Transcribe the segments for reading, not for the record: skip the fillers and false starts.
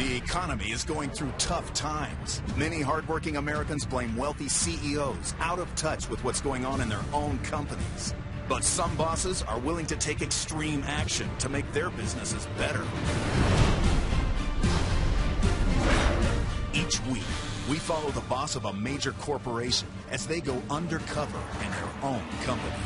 The economy is going through tough times. Many hardworking Americans blame wealthy CEOs out of touch with what's going on in their own companies. But some bosses are willing to take extreme action to make their businesses better. Each week, we follow the boss of a major corporation as they go undercover in their own company.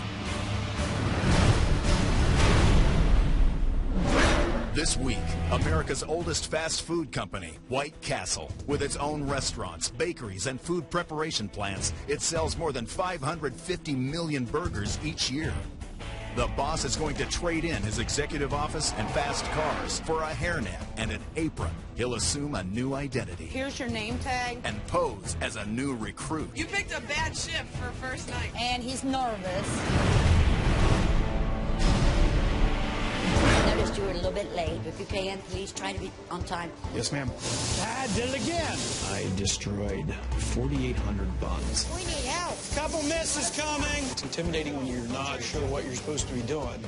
This week, America's oldest fast food company, White Castle. With its own restaurants, bakeries, and food preparation plants, it sells more than 550 million burgers each year. The boss is going to trade in his executive office and fast cars for a hairnet and an apron. He'll assume a new identity. Here's your name tag. And pose as a new recruit. You picked a bad shift for first night. And he's nervous. I noticed you were a little bit late. If you can, please try to be on time. Yes, ma'am. I did it again. I destroyed 4,800 buns. We need help. Couple misses coming. It's intimidating when you're not sure what you're supposed to be doing.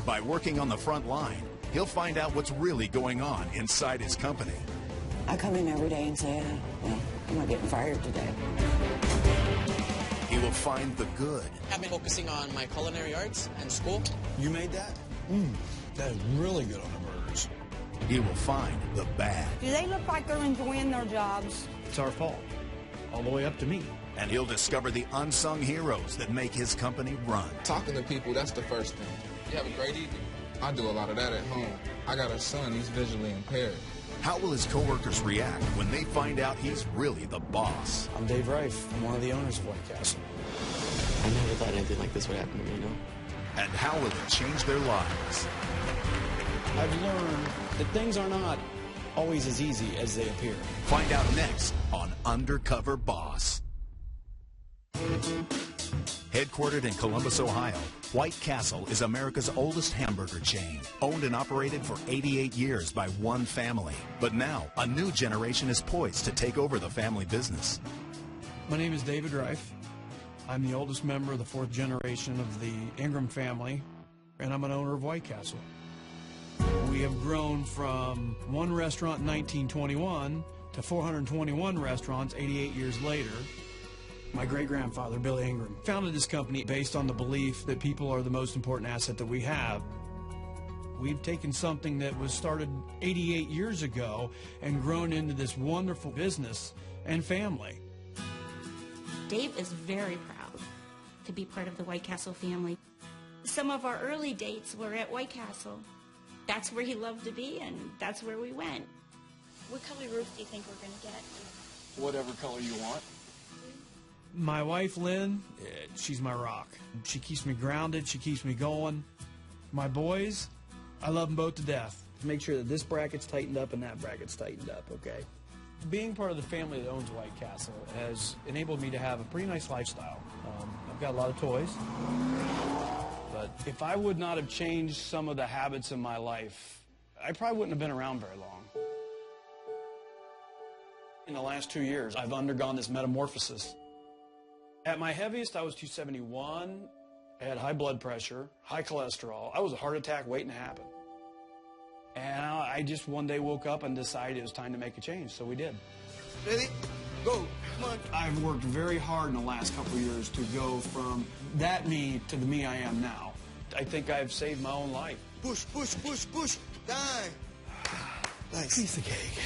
By working on the front line, he'll find out what's really going on inside his company. I come in every day and say, well, I'm not getting fired today. He will find the good. I've been focusing on my culinary arts and school. You made that? That is really good on the burgers. He will find the bad. Do they look like they're enjoying their jobs? It's our fault. All the way up to me. And he'll discover the unsung heroes that make his company run. Talking to people, that's the first thing. You have a great evening. I do a lot of that at home. I got a son, he's visually impaired. How will his coworkers react when they find out he's really the boss? I'm Dave Reif. I'm one of the owners of White Castle. I never thought anything like this would happen to me, you know? And how will it change their lives? I've learned that things are not always as easy as they appear. Find out next on Undercover Boss. Headquartered in Columbus, Ohio, White Castle is America's oldest hamburger chain, owned and operated for 88 years by one family. But now, a new generation is poised to take over the family business. My name is David Reif. I'm the oldest member of the fourth generation of the Ingram family, and I'm an owner of White Castle. We have grown from one restaurant in 1921 to 421 restaurants 88 years later. My great-grandfather, Billy Ingram, founded this company based on the belief that people are the most important asset that we have. We've taken something that was started 88 years ago and grown into this wonderful business and family. Dave is very proud to be part of the White Castle family. Some of our early dates were at White Castle. That's where he loved to be, and that's where we went. What color roof do you think we're going to get? Whatever color you want. My wife, Lynn, she's my rock. She keeps me grounded. She keeps me going. My boys, I love them both to death. Make sure that this bracket's tightened up and that bracket's tightened up, okay? Being part of the family that owns White Castle has enabled me to have a pretty nice lifestyle. I've got a lot of toys. But if I would not have changed some of the habits in my life, I probably wouldn't have been around very long. In the last 2 years, I've undergone this metamorphosis. At my heaviest, I was 271. I had high blood pressure, high cholesterol. I was a heart attack waiting to happen. And I just one day woke up and decided it was time to make a change, so we did. Ready? Go. Come on. I've worked very hard in the last couple of years to go from that me to the me I am now. I think I've saved my own life. Push, push, push, push. Die. Nice. Piece of cake.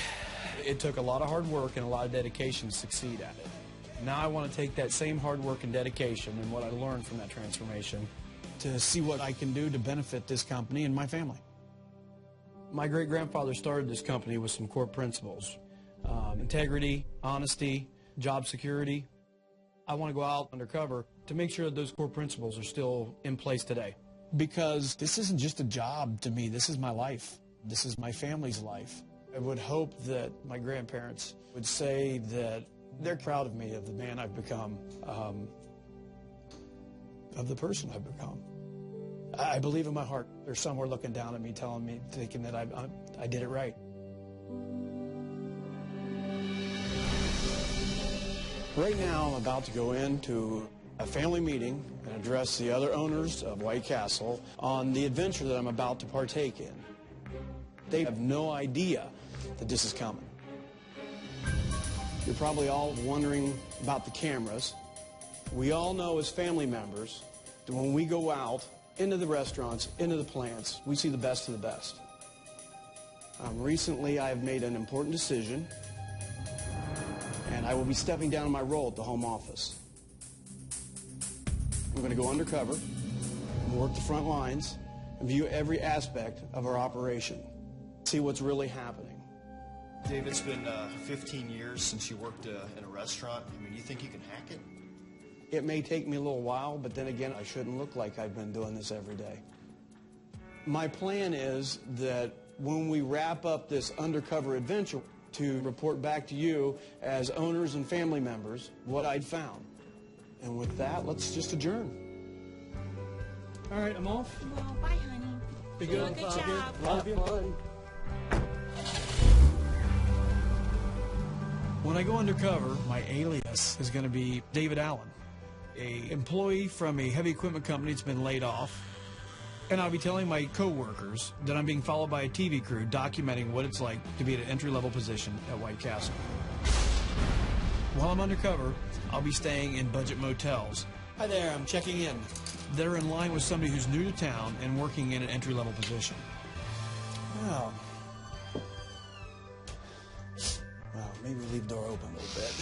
It took a lot of hard work and a lot of dedication to succeed at it. Now I want to take that same hard work and dedication and what I learned from that transformation to see what I can do to benefit this company and my family. My great-grandfather started this company with some core principles. Integrity, honesty, job security. I want to go out undercover to make sure that those core principles are still in place today. Because this isn't just a job to me, this is my life. This is my family's life. I would hope that my grandparents would say that they're proud of me, of the man I've become, of the person I've become. I believe in my heart there's somewhere looking down at me, telling me, thinking that I did it right. Right now, I'm about to go into a family meeting and address the other owners of White Castle on the adventure that I'm about to partake in. They have no idea that this is coming. You're probably all wondering about the cameras. We all know as family members that when we go out into the restaurants, into the plants, we see the best of the best. Recently, I have made an important decision, and I will be stepping down my role at the home office. I'm going to go undercover and work the front lines and view every aspect of our operation, see what's really happening. Dave, it's been 15 years since you worked in a restaurant. I mean, you think you can hack it? It may take me a little while, but then again, I shouldn't look like I've been doing this every day. My plan is that when we wrap up this undercover adventure, to report back to you as owners and family members what I'd found. And with that, let's just adjourn. All right, I'm off. Well, bye, honey. Be good. Well, good job. Love you. When I go undercover, my alias is going to be David Allen, an employee from a heavy equipment company that's been laid off. And I'll be telling my co-workers that I'm being followed by a TV crew documenting what it's like to be at an entry-level position at White Castle. While I'm undercover, I'll be staying in budget motels. Hi there, I'm checking in. That are in line with somebody who's new to town and working in an entry-level position. Well, maybe leave the door open a little bit.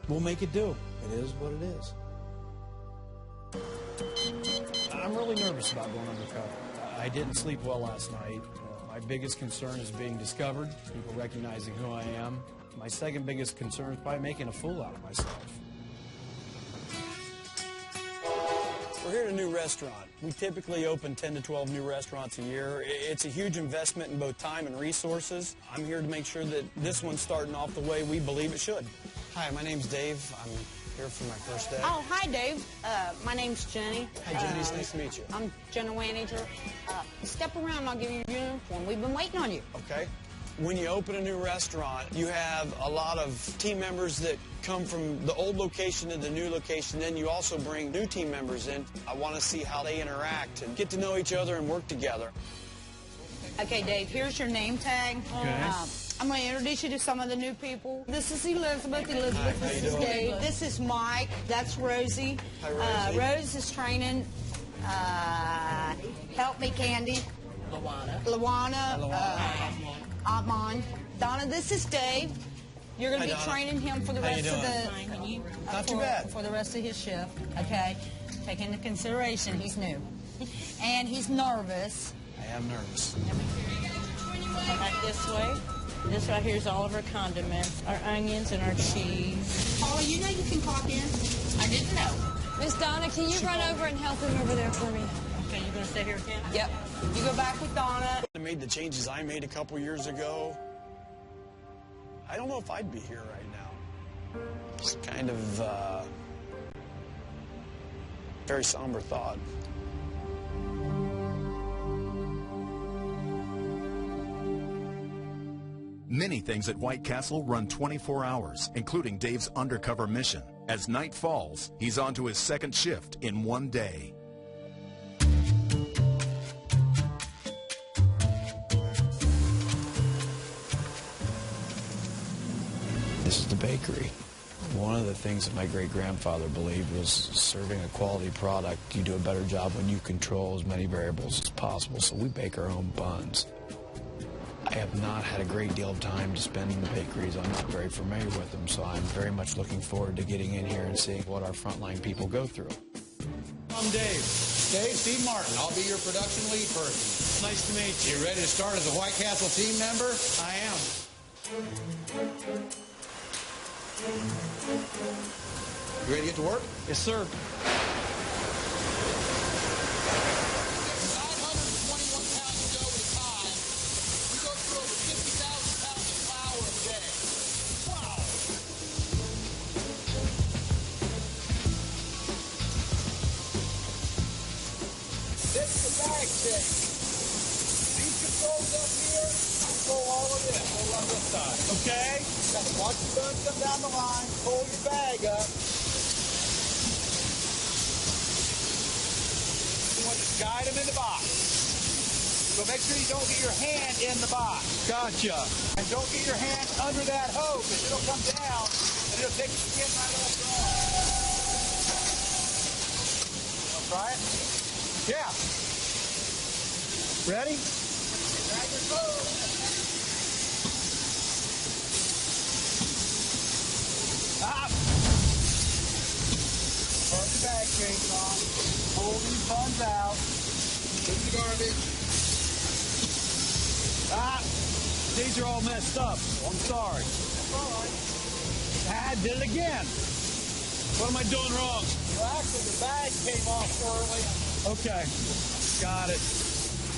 We'll make it do. It is what it is. I'm really nervous about going undercover. I didn't sleep well last night. My biggest concern is being discovered, people recognizing who I am. My second biggest concern is probably making a fool out of myself. We're here at a new restaurant. We typically open 10 to 12 new restaurants a year. It's a huge investment in both time and resources. I'm here to make sure that this one's starting off the way we believe it should. Hi, my name's Dave. I'm here for my first day. Oh, hi, Dave. My name's Jenny. Hi, Jenny. It's nice to meet you. I'm general manager. Step around and I'll give you your uniform. We've been waiting on you. Okay. When you open a new restaurant, you have a lot of team members that come from the old location to the new location. Then you also bring new team members in. I want to see how they interact and get to know each other and work together. Okay, Dave, here's your name tag. Okay. I'm going to introduce you to some of the new people. This is Elizabeth. Elizabeth, this is Dave. This is Mike. That's Rosie. Hi, Rosie. Rose is training. Help me, Candy. Luana. Amon. Donna, this is Dave. You're going to be training him for the rest of the Not too bad. For the rest of his shift. Okay. Take into consideration he's new. And he's nervous. I am nervous. Back this way. This right here is all of our condiments, our onions and our cheese. Oh, you know you can clock in. I didn't know. Miss Donna, can you run over and help him over there for me? Okay, you're going to stay here with him? Yep. You go back with Donna. I made the changes I made a couple years ago. I don't know if I'd be here right now. It's kind of very somber thought. Many things at White Castle run 24 hours, including Dave's undercover mission. As night falls, he's on to his second shift in one day. This is the bakery. One of the things that my great-grandfather believed was serving a quality product. You do a better job when you control as many variables as possible, so we bake our own buns. I have not had a great deal of time to spend in the bakeries. I'm not very familiar with them, so I'm very much looking forward to getting in here and seeing what our frontline people go through. I'm Dave. Dave, Steve Martin. I'll be your production lead person. Nice to meet you. You ready to start as a White Castle team member? I am. You ready to get to work? Yes, sir. 921 pounds of dough at a time. We go through over 50,000 pounds of flour a day. Wow. This is the bag check. These controls up here, control all of this over on this side. Okay. Got to watch your buns come down the line, pull your bag up. You want to guide them in the box. So make sure you don't get your hand in the box. Gotcha. And don't get your hand under that hose, because it'll come down and it'll take the skin right off the arm. Want to try it? Yeah. Ready? Drag your hose. Ah. Turn the bag chains on. Pull these buns out. Put in the garbage. Ah. These are all messed up. I'm sorry. That's all right. I did it again. What am I doing wrong? Well, actually, the bag came off early. Okay. Got it.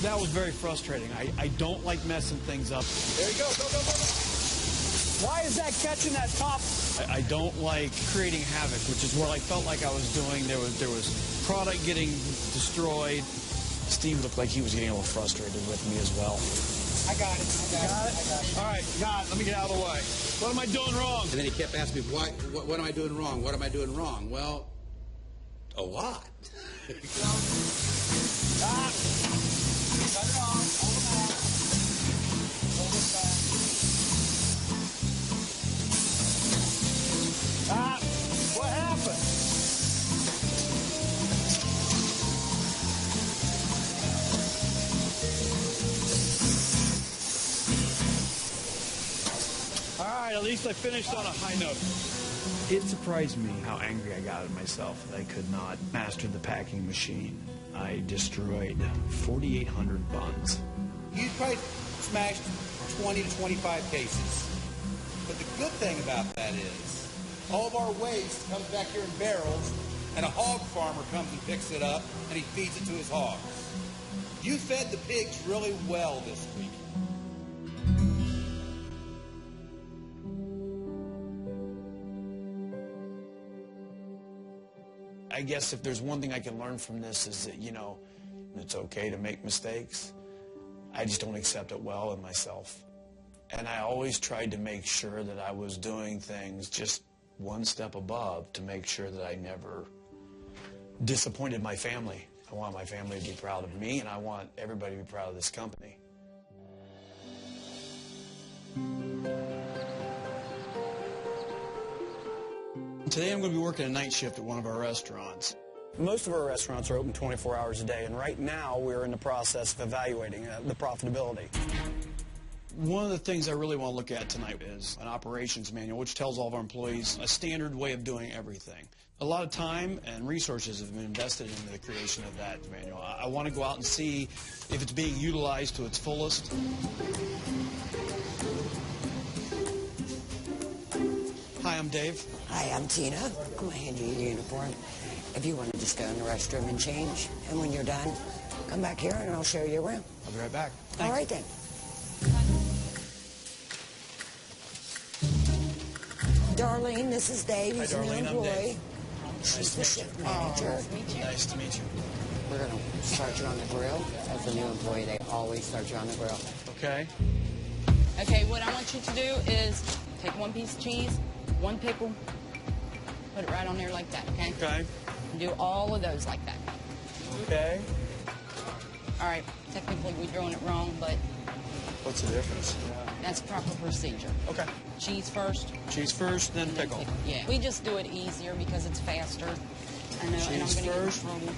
That was very frustrating. I don't like messing things up. There you go. Go, go, go, go. Why is that catching that top? I don't like creating havoc, which is what I felt like I was doing. There was product getting destroyed. Steve looked like he was getting a little frustrated with me as well. I got it. I got it. All right, got it. Let me get out of the way. What am I doing wrong? And then he kept asking me, what am I doing wrong? What am I doing wrong? Well, a lot. Ah. Cut it off. Hold it out. Hold it back. Ah, what happened? All right, at least I finished on a high note. It surprised me how angry I got at myself that I could not master the packing machine. I destroyed 4,800 buns. You probably smashed 20 to 25 cases. But the good thing about that is, all of our waste comes back here in barrels, and a hog farmer comes and picks it up, and he feeds it to his hogs. You fed the pigs really well this week. I guess if there's one thing I can learn from this is that, it's okay to make mistakes. I just don't accept it well in myself. And I always tried to make sure that I was doing things just one step above to make sure that I never disappointed my family. I want my family to be proud of me, and I want everybody to be proud of this company. Today I'm going to be working a night shift at one of our restaurants. Most of our restaurants are open 24 hours a day, and right now we're in the process of evaluating the profitability. One of the things I really want to look at tonight is an operations manual, which tells all of our employees a standard way of doing everything. A lot of time and resources have been invested in the creation of that manual. I want to go out and see if it's being utilized to its fullest. Hi, I'm Dave. Hi, I'm Tina. I'm going to hand you your uniform. If you want to just go in the restroom and change, and when you're done, come back here and I'll show you around. I'll be right back. Thanks. All right, then. Darlene, this is Dave. He's Hi, a new Darlene. I'm employee. Dave. She's the shift manager. Nice to meet you. We're going to start you on the grill. As a new employee, they always start you on the grill. Okay. Okay, what I want you to do is take one piece of cheese, one pickle, put it right on there like that, okay? Okay. Do all of those like that. Okay. All right, technically we're doing it wrong, but What's the difference? that's proper procedure. Okay. Cheese first. Cheese first, then and then pickle. Yeah. We just do it easier because it's faster. I know, and I'm Cheese going to get in first. trouble.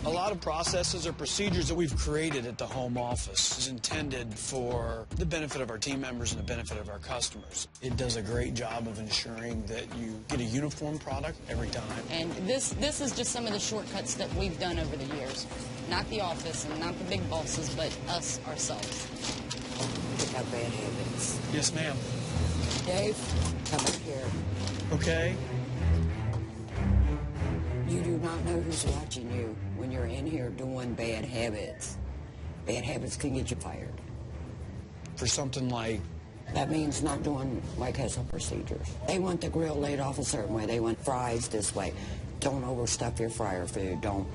A lot of processes or procedures that we've created at the home office is intended for the benefit of our team members and the benefit of our customers. It does a great job of ensuring that you get a uniform product every time. And this is just some of the shortcuts that we've done over the years. Not the office and not the big bosses, but us ourselves. Pick up bad habits. Yes, ma'am. Dave, come up here. Okay. You do not know who's watching you when you're in here doing bad habits. Bad habits can get you fired. For something like... That means not doing White Castle procedures. They want the grill laid off a certain way. They want fries this way. Don't overstuff your fryer food. Don't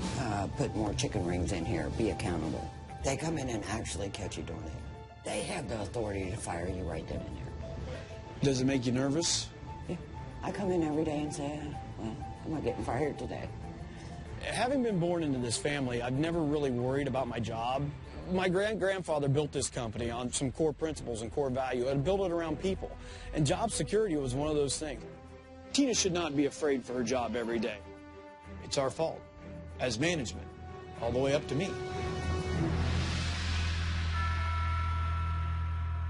put more chicken rings in here. Be accountable. They come in and actually catch you doing it. They have the authority to fire you right then and there. Does it make you nervous? Yeah. I come in every day and say, well, I'm not getting fired today. Having been born into this family, I've never really worried about my job. My grandfather built this company on some core principles and core value and built it around people. And job security was one of those things. Tina should not be afraid for her job every day. It's our fault, as management, all the way up to me.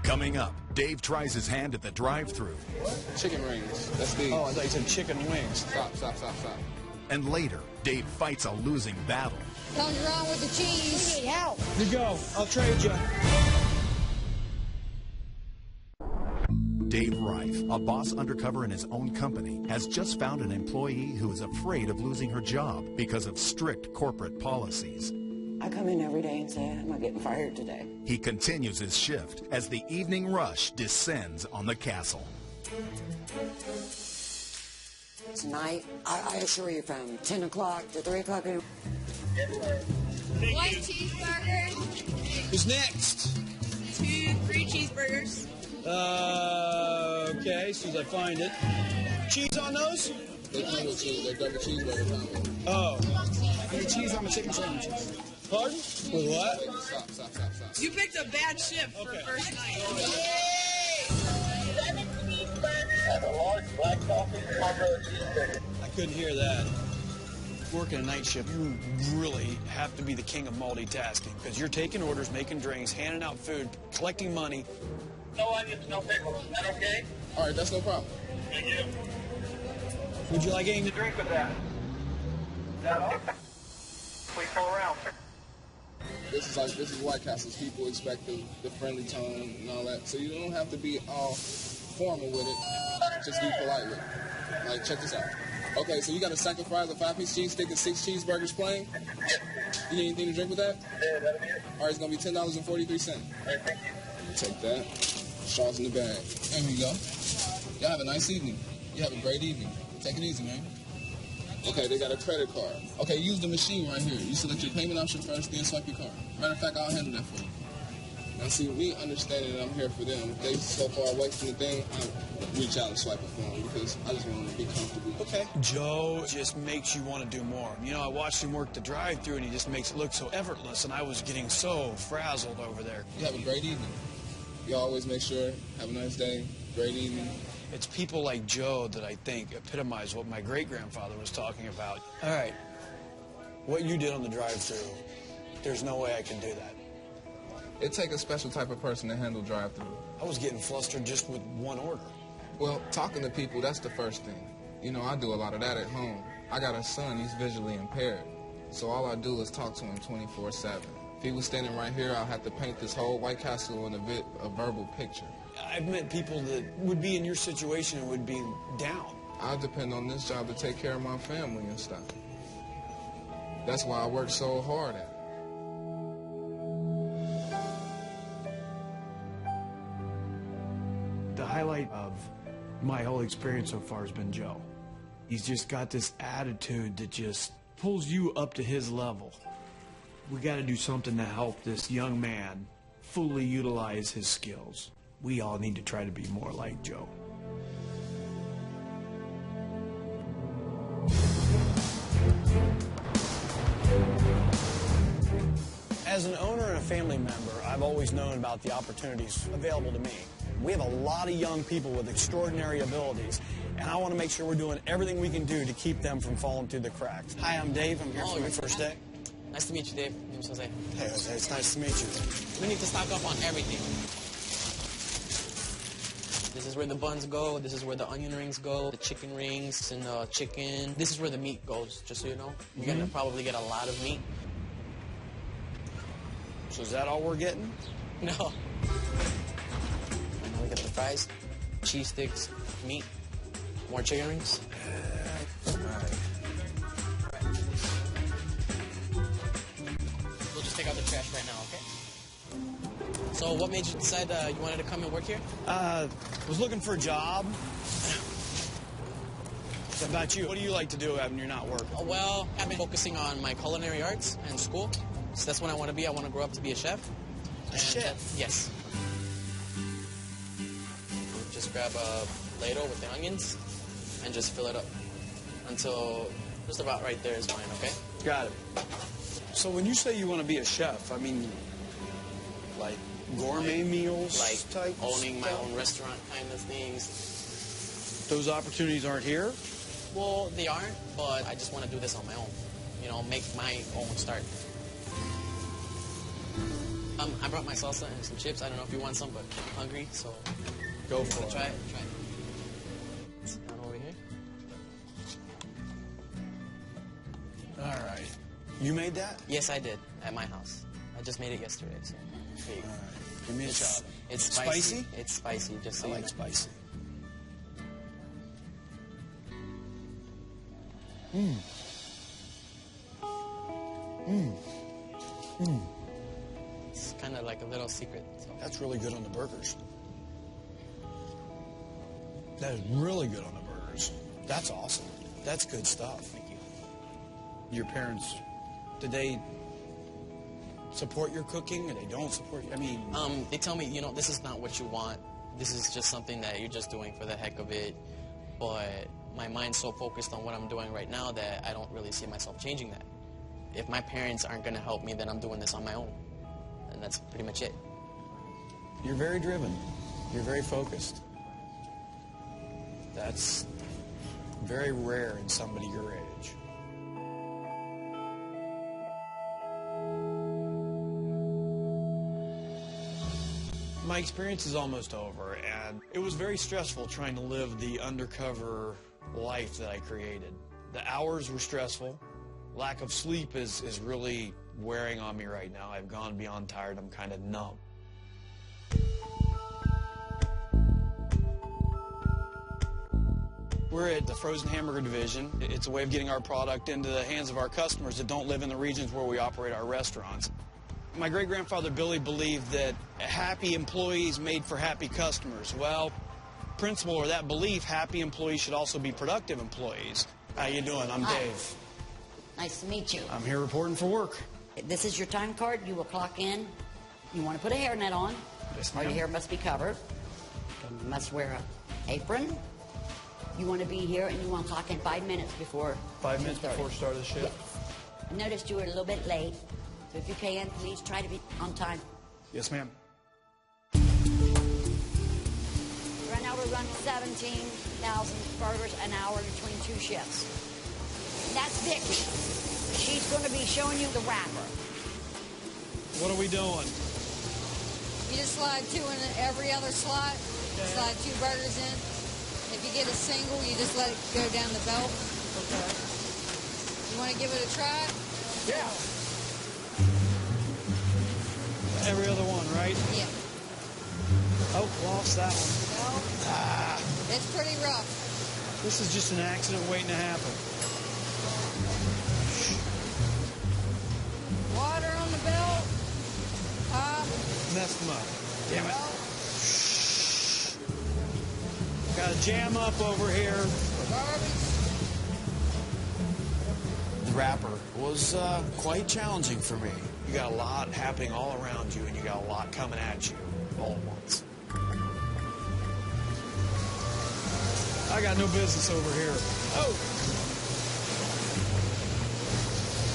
Coming up, Dave tries his hand at the drive-thru. Chicken rings. That's these. Oh, I thought you said chicken wings. Stop. And later, Dave fights a losing battle. Something's wrong with the cheese. We need help. You go. I'll trade you. Dave Reif, a boss undercover in his own company, has just found an employee who is afraid of losing her job because of strict corporate policies. I come in every day and say, I'm not getting fired today. He continues his shift as the evening rush descends on the castle. Tonight, I assure you, from 10 o'clock to 3 o'clock. White cheeseburger. Who's next? 2 free cheeseburgers. Okay, as soon as I find it. Cheese on those? They come with cheese. They're double cheeseburger combo. Oh. I need cheese on my chicken sandwiches. Pardon? With what? Stop. You picked a bad shift for first night. I couldn't hear that. Working a night shift, you really have to be the king of multitasking because you're taking orders, making drinks, handing out food, collecting money. No onions, no pickles. Is that okay? All right, that's no problem. Thank you. Would you like anything to drink? Drink with that. Is that all? Please pull around. This is White Castle's. People expect the friendly tone and all that. So you don't have to be all formal with it. Just be polite with it. Like, check this out. Okay, so you got a sack of fries, a 5-piece cheese stick, and 6 cheeseburgers plain? You need anything to drink with that? Yeah, that'll be it. All right, it's going to be $10.43. All right, thank you. Take that. Straws in the bag. There we go. Y'all have a nice evening. You have a great evening. Take it easy, man. Okay, they got a credit card. Okay, use the machine right here. You select your payment option first, then swipe your card. Matter of fact, I'll handle that for you. Now, see, me understanding that I'm here for them. If they so far away from the thing, I'll reach out and swipe it for them because I just want them to be comfortable. Okay. Joe just makes you want to do more. You know, I watched him work the drive-thru, and he just makes it look so effortless, and I was getting so frazzled over there. You have a great evening. You always make sure, have a nice day, great evening. It's people like Joe that I think epitomize what my great-grandfather was talking about. All right, what you did on the drive-thru, there's no way I can do that. It takes a special type of person to handle drive-thru. I was getting flustered just with one order. Well, talking to people, that's the first thing. You know, I do a lot of that at home. I got a son, he's visually impaired. So all I do is talk to him 24/7. If he was standing right here, I'll have to paint this whole White Castle in a verbal picture. I've met people that would be in your situation and would be down. I depend on this job to take care of my family and stuff. That's why I work so hard at it. The highlight of my whole experience so far has been Joe. He's just got this attitude that just pulls you up to his level. We got to do something to help this young man fully utilize his skills. We all need to try to be more like Joe. As an owner and a family member, I've always known about the opportunities available to me. We have a lot of young people with extraordinary abilities, and I want to make sure we're doing everything we can do to keep them from falling through the cracks. Hi, I'm Dave. I'm here for my first day. Nice to meet you, Dave. My name's Jose. Hey, Jose. It's nice to meet you. We need to stock up on everything. This is where the buns go. This is where the onion rings go. The chicken rings and the chicken. This is where the meat goes, just so you know. You're going to probably get a lot of meat. So is that all we're getting? No. And now we got the fries, cheese sticks, meat, more chicken rings. All right. We'll just take out the trash right now, okay? So what made you decide you wanted to come and work here? Was looking for a job. How about you? What do you like to do when you're not working? Well, I've been focusing on my culinary arts and school. So that's what I want to be. I want to grow up to be a chef. A chef? Yes. Just grab a ladle with the onions and just fill it up until just about right there is fine, okay? Got it. So when you say you want to be a chef, I mean, gourmet meals like type owning my stuff? own restaurant kind of things. Those opportunities aren't here? Well, they aren't, but I just want to do this on my own. You know, make my own start. I brought my salsa and some chips. I don't know if you want some, but I'm hungry, so go for it. Try it. It's down over here. All right. You made that? Yes, I did at my house. I just made it yesterday. So here you go. All right. Give me a shot. It's spicy. It's spicy. Just so I like spicy. Mmm. Mmm. Mmm. It's kind of like a little secret. So. That's really good on the burgers. That is really good on the burgers. That's awesome. That's good stuff. Thank you. Your parents, did they support your cooking or they don't support you? I mean... They tell me, you know, this is not what you want. This is just something that you're just doing for the heck of it. But my mind's so focused on what I'm doing right now that I don't really see myself changing that. If my parents aren't going to help me, then I'm doing this on my own. And that's pretty much it. You're very driven. You're very focused. That's very rare in somebody your age. My experience is almost over, and it was very stressful trying to live the undercover life that I created. The hours were stressful. Lack of sleep is really wearing on me right now. I've gone beyond tired. I'm kind of numb. We're at the frozen hamburger division. It's a way of getting our product into the hands of our customers that don't live in the regions where we operate our restaurants. My great-grandfather Billy believed that happy employees made for happy customers. Well, principle or that belief, happy employees should also be productive employees. How you doing? I'm Hi. Dave. Nice to meet you. I'm here reporting for work. This is your time card. You will clock in. You want to put a hairnet on. Yes, Or your ma'am. hair must be covered. You must wear an apron. You want to be here and you want to clock in 5 minutes before 5 minutes 2:30. before start of the shift? Yes. I noticed you were a little bit late. So if you can, please try to be on time. Yes, ma'am. Right now we're running 17,000 burgers an hour between 2 shifts. And that's Vicky. She's going to be showing you the wrapper. What are we doing? You just slide 2 in every other slot. Slide 2 burgers in. If you get a single, you just let it go down the belt. Okay. You want to give it a try? Yeah. Every other one, right? Yeah. Oh, lost that one. Well, it's pretty rough. This is just an accident waiting to happen. Water on the belt. Messed them up. Damn it. Got a jam up over here. The wrapper was quite challenging for me. You got a lot happening all around you, and you got a lot coming at you all at once. I got no business over here. Oh!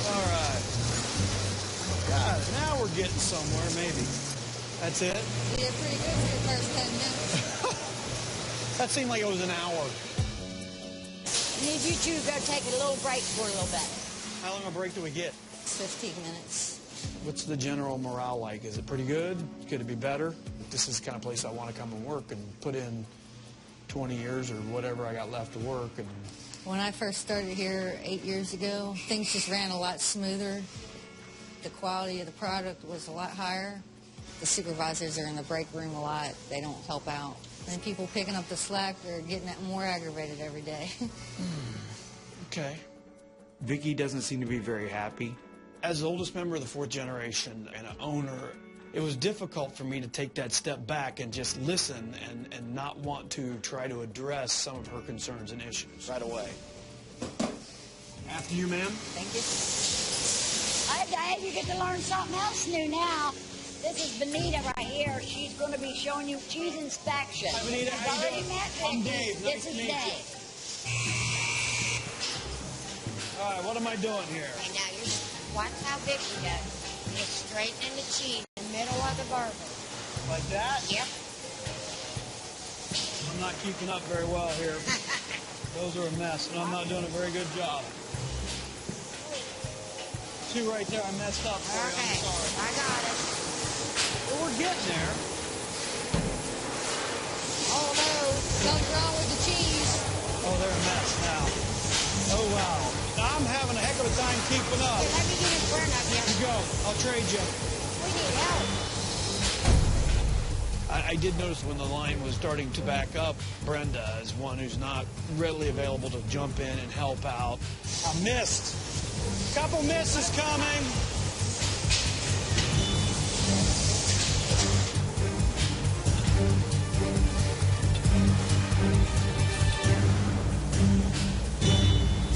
All right. God, now we're getting somewhere, maybe. That's it? You did pretty good for your first 10 minutes. That seemed like it was an hour. I need you two to go take a little break for a little bit. How long a break do we get? 15 minutes. What's the general morale like? Is it pretty good? Could it be better? This is the kind of place I want to come and work and put in 20 years or whatever I got left to work. And When I first started here 8 years ago, things just ran a lot smoother. The quality of the product was a lot higher. The supervisors are in the break room a lot. They don't help out. And people picking up the slack are getting more aggravated every day. Okay. Vicky doesn't seem to be very happy. As the oldest member of the 4th generation and an owner, it was difficult for me to take that step back and just listen and not want to try to address some of her concerns and issues right away. After you, ma'am. Thank you. Hi, Dave. You get to learn something else new now. This is Benita right here. She's going to be showing you cheese inspection. Hi, Benita. You've How you already doing? met Vicky. I'm Dave. Nice This to is meet you. Dave. All right, what am I doing here? Okay, now you watch how Vicky does. You're straightening the cheese in the middle of the burger. Like that? Yep. I'm not keeping up very well here. Those are a mess, and I'm not doing a very good job. 2 right there, I messed up for you. Okay, I'm sorry. I got it. Well, we're getting there. Oh no, something's wrong with the cheese. Oh, they're a mess now. Oh, wow. Now I'm having a heck of a time keeping up. Here, let me get in front of you. You go. I'll trade you. We need help. I did notice when the line was starting to back up, Brenda is one who's not readily available to jump in and help out. I missed. Couple misses coming.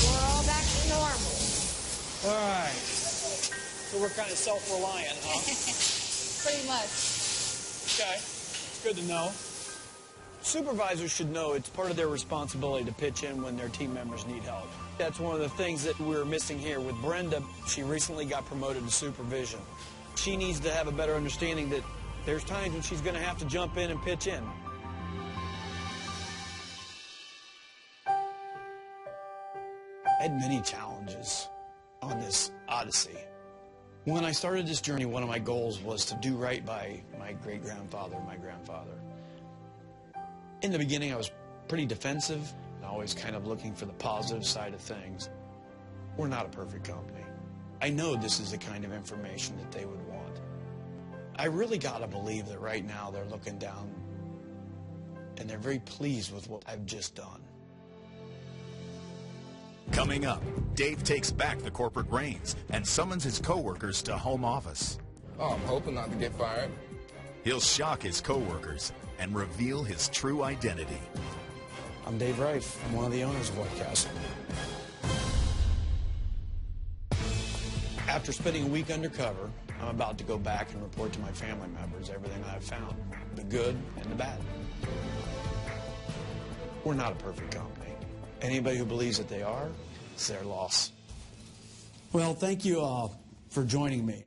We're all back to normal. All right. So we're kind of self-reliant, huh? Pretty much. Okay. It's good to know. Supervisors should know it's part of their responsibility to pitch in when their team members need help. That's one of the things that we're missing here. With Brenda, she recently got promoted to supervision. She needs to have a better understanding that there's times when she's going to have to jump in and pitch in. I had many challenges on this odyssey. When I started this journey, one of my goals was to do right by my great-grandfather and my grandfather. In the beginning, I was pretty defensive, always kind of looking for the positive side of things. We're not a perfect company. I know this is the kind of information that they would want. I really got to believe that right now they're looking down and they're very pleased with what I've just done. Coming up, Dave takes back the corporate reins and summons his coworkers to home office. Oh, I'm hoping not to get fired. He'll shock his coworkers and reveal his true identity. I'm Dave Reif. I'm one of the owners of White Castle. After spending a week undercover, I'm about to go back and report to my family members everything I've found, the good and the bad. We're not a perfect company. Anybody who believes that they are, it's their loss. Well, thank you all for joining me.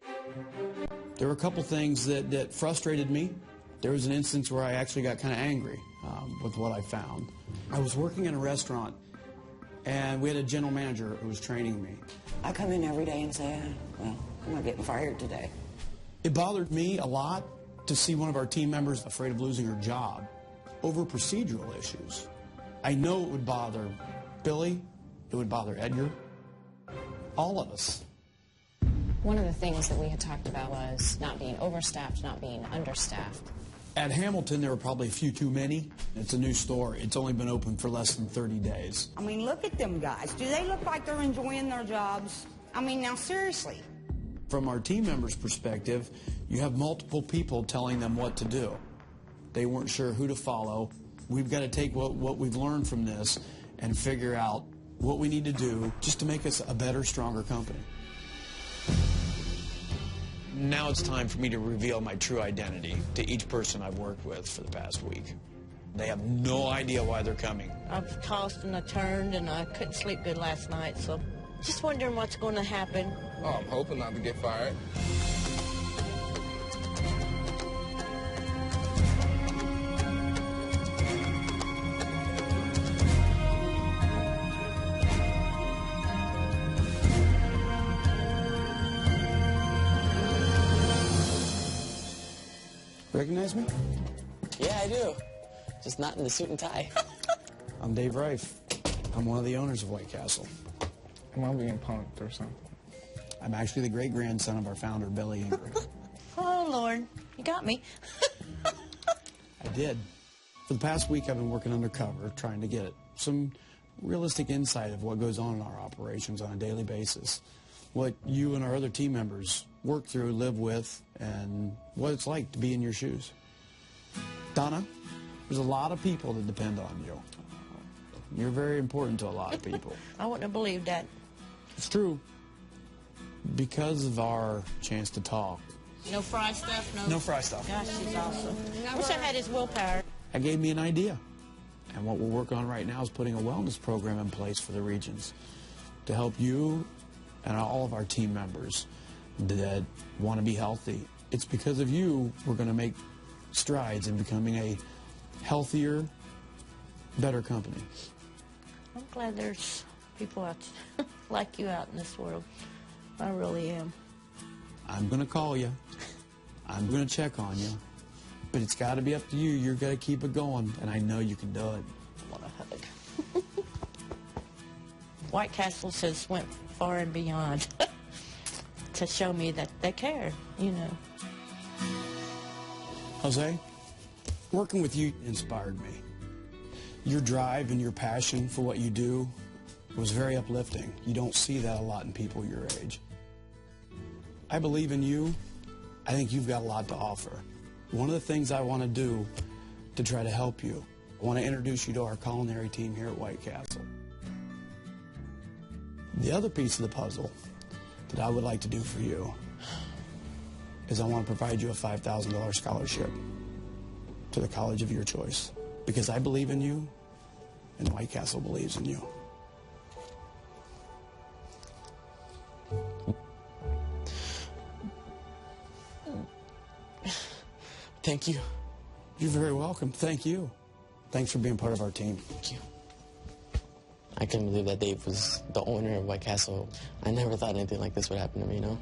There were a couple things that frustrated me. There was an instance where I actually got kind of angry with what I found. I was working in a restaurant, and we had a general manager who was training me. I come in every day and say, well, I'm not getting fired today. It bothered me a lot to see one of our team members afraid of losing her job over procedural issues. I know it would bother Billy, it would bother Edgar, all of us. One of the things that we had talked about was not being overstaffed, not being understaffed. At Hamilton, there were probably a few too many. It's a new store. It's only been open for less than 30 days. I mean, look at them guys. Do they look like they're enjoying their jobs? I mean, now seriously. From our team members' perspective, you have multiple people telling them what to do. They weren't sure who to follow. We've got to take what we've learned from this and figure out what we need to do just to make us a better, stronger company. Now it's time for me to reveal my true identity to each person I've worked with for the past week. They have no idea why they're coming. I've tossed and I turned and I couldn't sleep good last night, so just wondering what's going to happen. Oh, I'm hoping not to get fired. Recognize me? Yeah, I do. Just not in the suit and tie. I'm Dave Reif. I'm one of the owners of White Castle. Am I being punked or something? I'm actually the great-grandson of our founder, Billy Ingrid. Oh, Lord, you got me. I did. For the past week, I've been working undercover, trying to get some realistic insight of what goes on in our operations on a daily basis, what you and our other team members work through, live with, and what it's like to be in your shoes. Donna, there's a lot of people that depend on you. You're very important to a lot of people. I wouldn't have believed that. It's true. Because of our chance to talk. No fry stuff? No fry stuff. Gosh, she's awesome. Wish I had his willpower. That gave me an idea. And what we're working on right now is putting a wellness program in place for the regions to help you and all of our team members that want to be healthy. It's because of you we're going to make strides in becoming a healthier, better company. I'm glad there's people out like you out in this world. I really am. I'm going to call you. I'm going to check on you. But it's got to be up to you. You're going to keep it going, and I know you can do it. I want a hug. White Castle has went far and beyond to show me that they care, you know. Jose, working with you inspired me. Your drive and your passion for what you do was very uplifting. You don't see that a lot in people your age. I believe in you. I think you've got a lot to offer. One of the things I want to do to try to help you, I want to introduce you to our culinary team here at White Castle. The other piece of the puzzle that I would like to do for you is I want to provide you a $5,000 scholarship to the college of your choice. Because I believe in you, and White Castle believes in you. Thank you. You're very welcome. Thank you. Thanks for being part of our team. Thank you. I couldn't believe that Dave was the owner of White Castle. I never thought anything like this would happen to me, you know?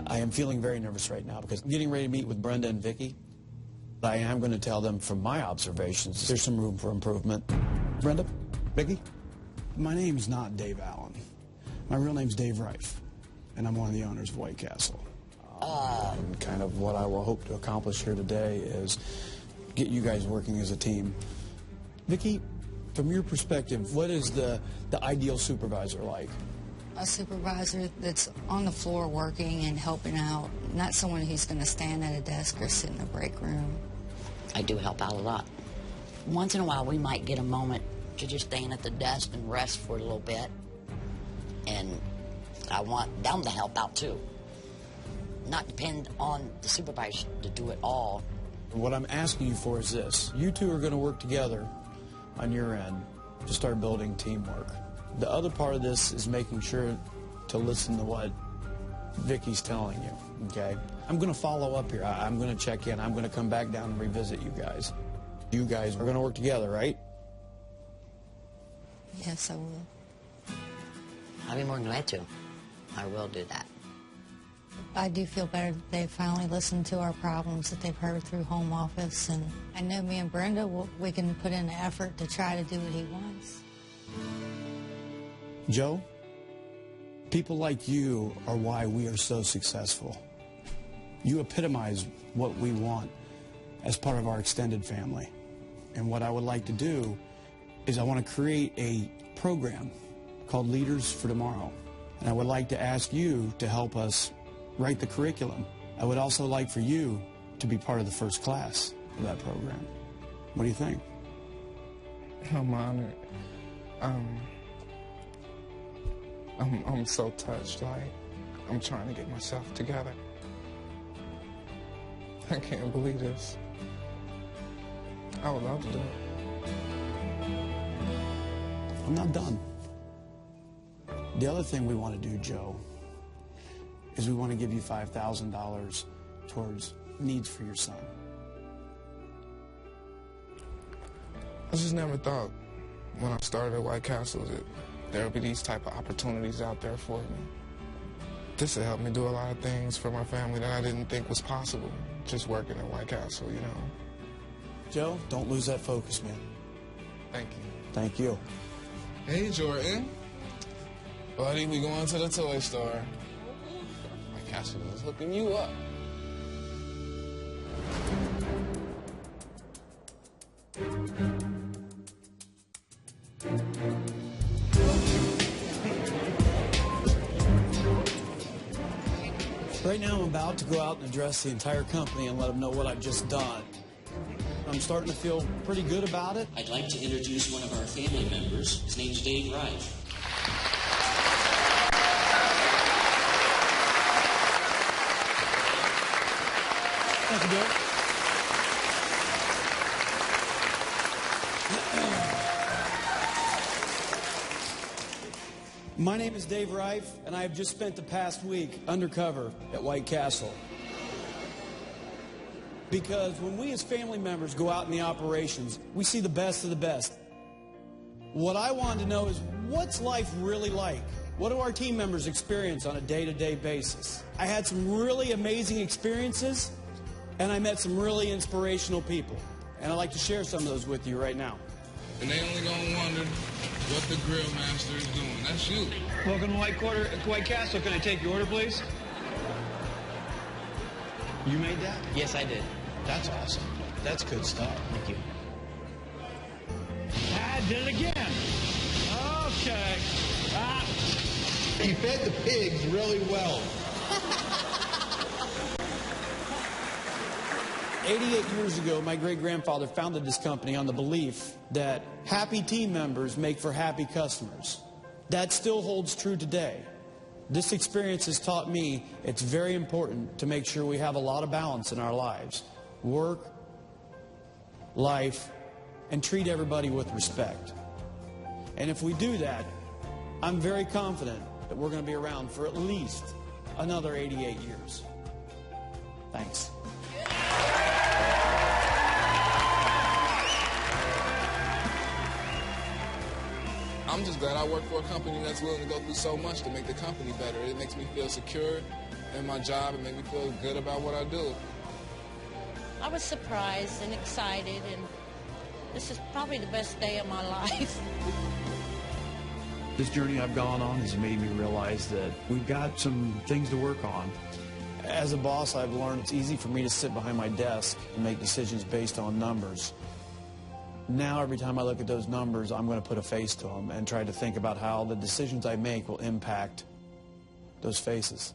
I am feeling very nervous right now because I'm getting ready to meet with Brenda and Vicky. I am going to tell them from my observations there's some room for improvement. Brenda, Vicky, my name's not Dave Allen. My real name's Dave Reif, and I'm one of the owners of White Castle. Kind of what I will hope to accomplish here today is get you guys working as a team. Vicky, from your perspective, what is the ideal supervisor like? A supervisor that's on the floor working and helping out, not someone who's going to stand at a desk or sit in a break room. I do help out a lot. Once in a while, we might get a moment to just stand at the desk and rest for a little bit. And I want them to help out, too. Not depend on the supervisor to do it all. What I'm asking you for is this. You two are going to work together on your end to start building teamwork. The other part of this is making sure to listen to what Vicky's telling you, okay? I'm going to follow up here. I'm going to check in. I'm going to come back down and revisit you guys. You guys are going to work together, right? Yes, I will. I'll be more than glad to. I will do that. I do feel better that they finally listened to our problems that they've heard through home office. And I know me and Brenda, we can put in the effort to try to do what he wants. Joe, people like you are why we are so successful. You epitomize what we want as part of our extended family. And what I would like to do is I want to create a program called Leaders for Tomorrow. And I would like to ask you to help us write the curriculum. I would also like for you to be part of the first class of that program. What do you think? I'm honored. I'm so touched. Like, I'm trying to get myself together. I can't believe this. I would love to do it. I'm not done. The other thing we want to do, Joe, is we want to give you $5,000 towards needs for your son. I just never thought when I started at White Castle that there would be these type of opportunities out there for me. This will help me do a lot of things for my family that I didn't think was possible just working at White Castle, you know. Joe, don't lose that focus, man. Thank you. Thank you. Hey, Jordan. Buddy, we going to the toy store. White Castle is hooking you up. Right now I'm about to go out and address the entire company and let them know what I've just done. I'm starting to feel pretty good about it. I'd like to introduce one of our family members. His name's Dave Reif. Thank you, Bill. My name is Dave Reif, and I have just spent the past week undercover at White Castle. Because when we as family members go out in the operations, we see the best of the best. What I wanted to know is, what's life really like? What do our team members experience on a day-to-day basis? I had some really amazing experiences, and I met some really inspirational people. And I'd like to share some of those with you right now. And they only gonna wonder what the grill master is doing. That's you. Welcome to White Castle. Can I take your order, please? You made that? Yes, I did. That's awesome. That's good stuff. Thank you. I did it again. Okay. He fed the pigs really well. 88 years ago, my great-grandfather founded this company on the belief that happy team members make for happy customers. That still holds true today. This experience has taught me it's very important to make sure we have a lot of balance in our lives. Work, life, and treat everybody with respect. And if we do that, I'm very confident that we're going to be around for at least another 88 years. Thanks. I'm just glad I work for a company that's willing to go through so much to make the company better. It makes me feel secure in my job and make me feel good about what I do. I was surprised and excited, and this is probably the best day of my life. This journey I've gone on has made me realize that we've got some things to work on. As a boss, I've learned it's easy for me to sit behind my desk and make decisions based on numbers. Now, every time I look at those numbers, I'm going to put a face to them and try to think about how the decisions I make will impact those faces.